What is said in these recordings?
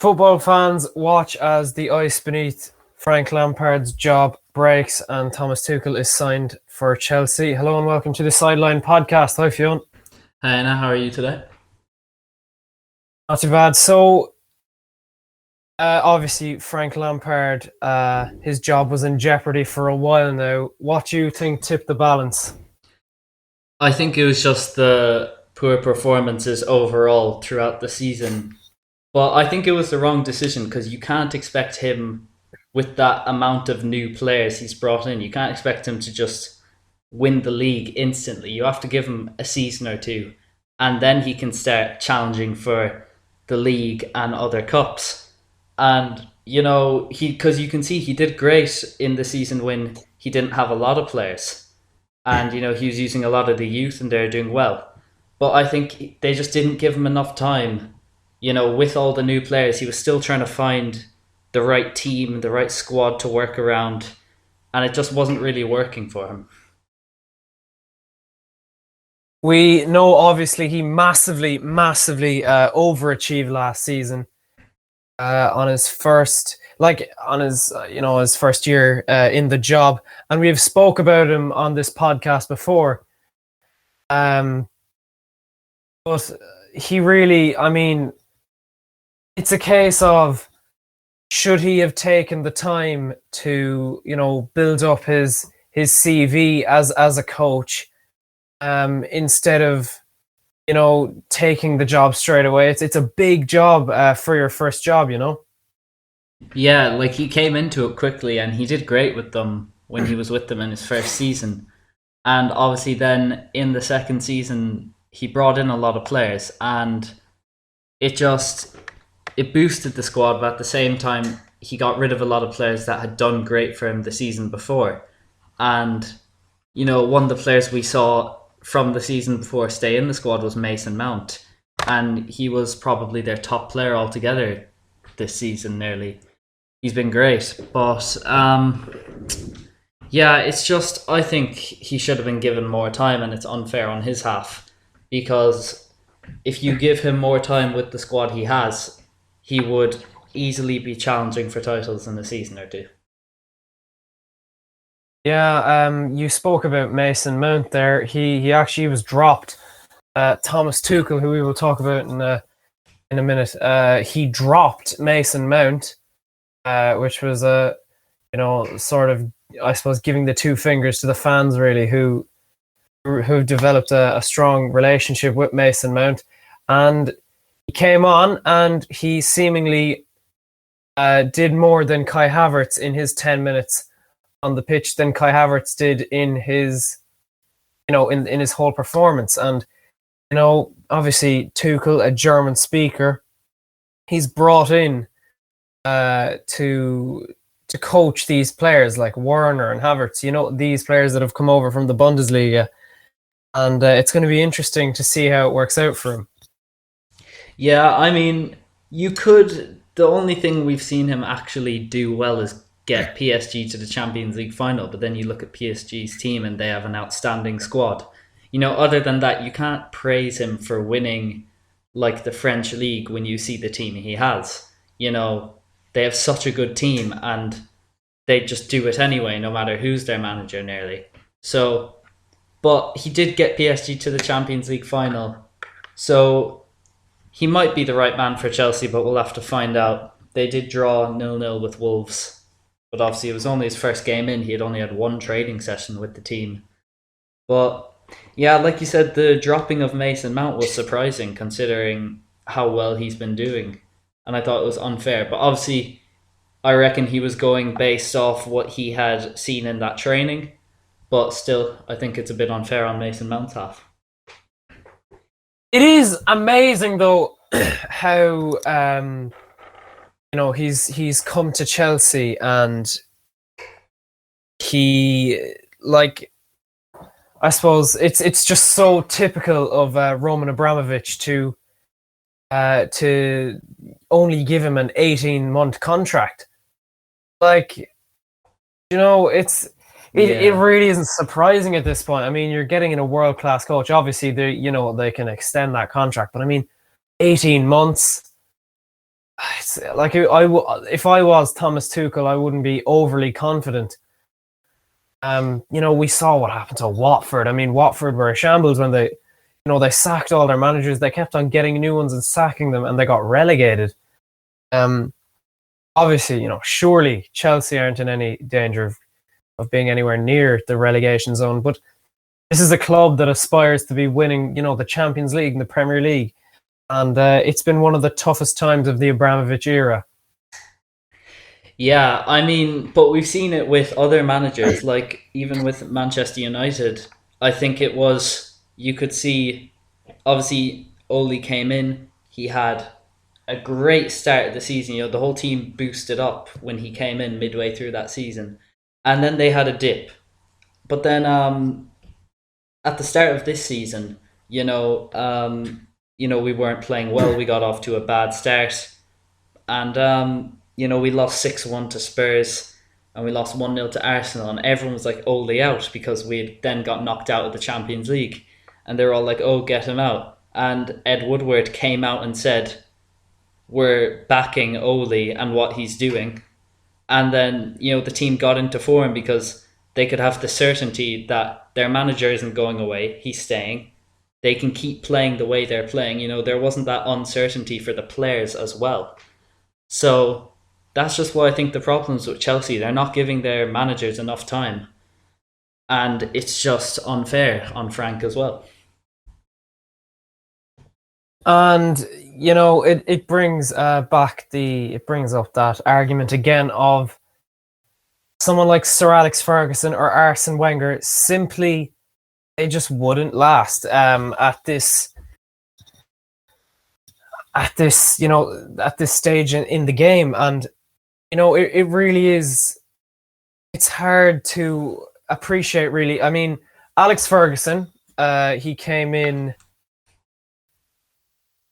Football fans watch as the ice beneath Frank Lampard's job breaks and Thomas Tuchel is signed for Chelsea. Hello and welcome to the Sideline podcast. Hi, Fionn. Hi, Anna. How are you today? Not too bad. So, obviously, Frank Lampard, his job was in jeopardy for a while now. What do you think tipped the balance? I think it was just the poor performances overall throughout the season. But I think it was the wrong decision because you can't expect him, with that amount of new players he's brought in, you can't expect him to just win the league instantly. You have to give him a season or two, and then he can start challenging for the league and other cups. And, because you can see he did great in the season when he didn't have a lot of players. And, he was using a lot of the youth and they're doing well. But I think they just didn't give him enough time. With all the new players, he was still trying to find the right team, the right squad to work around, and it just wasn't really working for him. We know, obviously, he massively overachieved last season on his first, his first year in the job, and we've spoke about him on this podcast before. But he really, it's a case of, should he have taken the time to, build up his CV as a coach, instead of, taking the job straight away? It's a big job for your first job, Yeah, he came into it quickly and he did great with them when he was with them in his first season. And obviously then in the second season, he brought in a lot of players and it boosted the squad, but at the same time, he got rid of a lot of players that had done great for him the season before. And, one of the players we saw from the season before stay in the squad was Mason Mount. And he was probably their top player altogether this season, nearly. He's been great. But, it's just, I think he should have been given more time, and it's unfair on his half. Because if you give him more time with the squad he has, he would easily be challenging for titles in a season or two. Yeah, you spoke about Mason Mount there. He actually was dropped. Thomas Tuchel, who we will talk about in a minute, he dropped Mason Mount, which was sort of, I suppose, giving the two fingers to the fans really, who developed a strong relationship with Mason Mount, and he came on and he seemingly did more than Kai Havertz in his 10 minutes on the pitch than Kai Havertz did in his, in his whole performance. And, obviously Tuchel, a German speaker, he's brought in to coach these players like Werner and Havertz, these players that have come over from the Bundesliga. And it's going to be interesting to see how it works out for him. Yeah, the only thing we've seen him actually do well is get PSG to the Champions League final, but then you look at PSG's team and they have an outstanding squad. Other than that, you can't praise him for winning like the French league when you see the team he has. They have such a good team and they just do it anyway, no matter who's their manager nearly. So, but he did get PSG to the Champions League final. So he might be the right man for Chelsea, but we'll have to find out. They did draw 0-0 with Wolves, but obviously it was only his first game in. He had only had one training session with the team. But yeah, like you said, the dropping of Mason Mount was surprising considering how well he's been doing. And I thought it was unfair. But obviously, I reckon he was going based off what he had seen in that training. But still, I think it's a bit unfair on Mason Mount's half. It is amazing though how he's come to Chelsea and he, I suppose it's just so typical of Roman Abramovich to only give him an 18-month contract. It really isn't surprising at this point. You're getting in a world-class coach. Obviously, they can extend that contract, but 18 months. It's like if I was Thomas Tuchel, I wouldn't be overly confident. We saw what happened to Watford. I mean, Watford were a shambles when they sacked all their managers. They kept on getting new ones and sacking them, and they got relegated. Obviously, surely Chelsea aren't in any danger of being anywhere near the relegation zone. But this is a club that aspires to be winning, the Champions League and the Premier League. And it's been one of the toughest times of the Abramovich era. Yeah, I mean, but we've seen it with other managers, like even with Manchester United. I think you could see, obviously, Ole came in, he had a great start of the season. The whole team boosted up when he came in midway through that season. And then they had a dip. But then at the start of this season, we weren't playing well. We got off to a bad start. And, we lost 6-1 to Spurs and we lost 1-0 to Arsenal. And everyone was like, Ole out, because we had then got knocked out of the Champions League. And they were all like, oh, get him out. And Ed Woodward came out and said, we're backing Ole and what he's doing. And then, the team got into form because they could have the certainty that their manager isn't going away, he's staying. They can keep playing the way they're playing. There wasn't that uncertainty for the players as well. So that's just what I think the problems with Chelsea. They're not giving their managers enough time. And it's just unfair on Frank as well. And, it brings up that argument again of someone like Sir Alex Ferguson or Arsene Wenger. Simply, they just wouldn't last at this stage in the game. And, it really is, it's hard to appreciate, really. I mean, Alex Ferguson, he came in,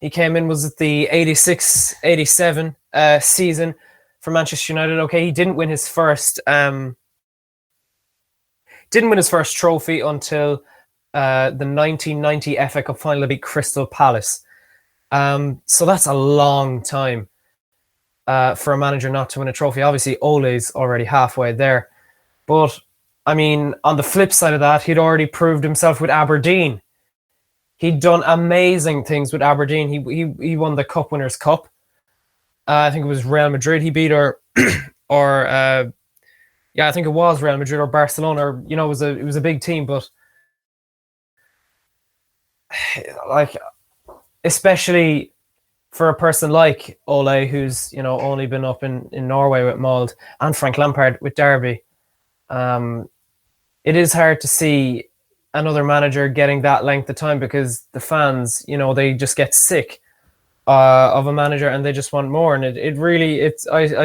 was it the 86-87 season for Manchester United? Okay, he didn't win his first trophy until the 1990 FA Cup final to beat Crystal Palace. So that's a long time for a manager not to win a trophy. Obviously, Ole's already halfway there. But, I mean, on the flip side of that, he'd already proved himself with Aberdeen. He'd done amazing things with Aberdeen. He won the Cup Winners' Cup. I think it was Real Madrid he beat, I think it was Real Madrid or Barcelona. Or, it was a big team, but like, especially for a person like Ole, who's only been up in Norway with Molde, and Frank Lampard with Derby, it is hard to see another manager getting that length of time, because the fans, they just get sick of a manager and they just want more. And I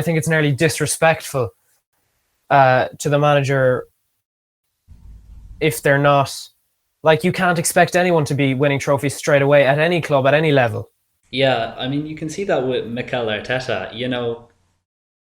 think it's nearly disrespectful to the manager if they're not, like, you can't expect anyone to be winning trophies straight away at any club, at any level. Yeah, I mean, you can see that with Mikel Arteta.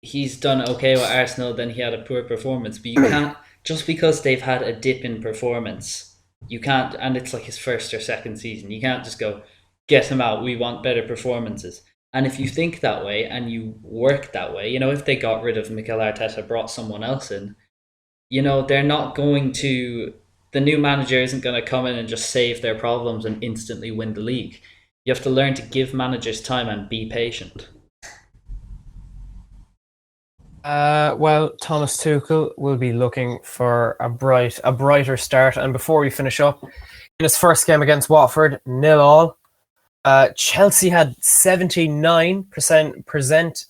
He's done okay with Arsenal, then he had a poor performance, but you can't, just because they've had a dip in performance, you can't, and it's like his first or second season, you can't just go, get him out, we want better performances. And if you think that way and you work that way, if they got rid of Mikel Arteta, brought someone else in, they're not going to, the new manager isn't going to come in and just save their problems and instantly win the league. You have to learn to give managers time and be patient. Well, Thomas Tuchel will be looking for a brighter start. And before we finish up, in his first game against Watford, 0-0. Chelsea had 79%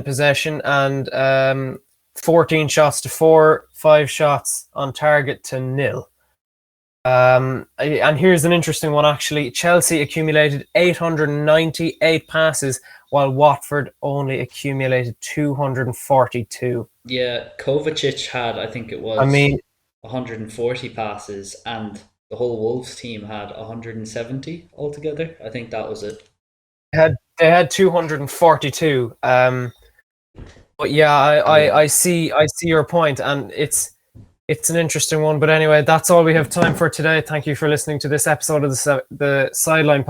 possession, and 14 shots to 4, 5 shots on target to 0. And here's an interesting one, actually. Chelsea accumulated 898 passes, while Watford only accumulated 242. Yeah, Kovacic had, I think it was 140 passes, and the whole Wolves team had 170 altogether. I think that was it. They had 242. But yeah, I see your point, and it's an interesting one. But anyway, that's all we have time for today. Thank you for listening to this episode of the Sideline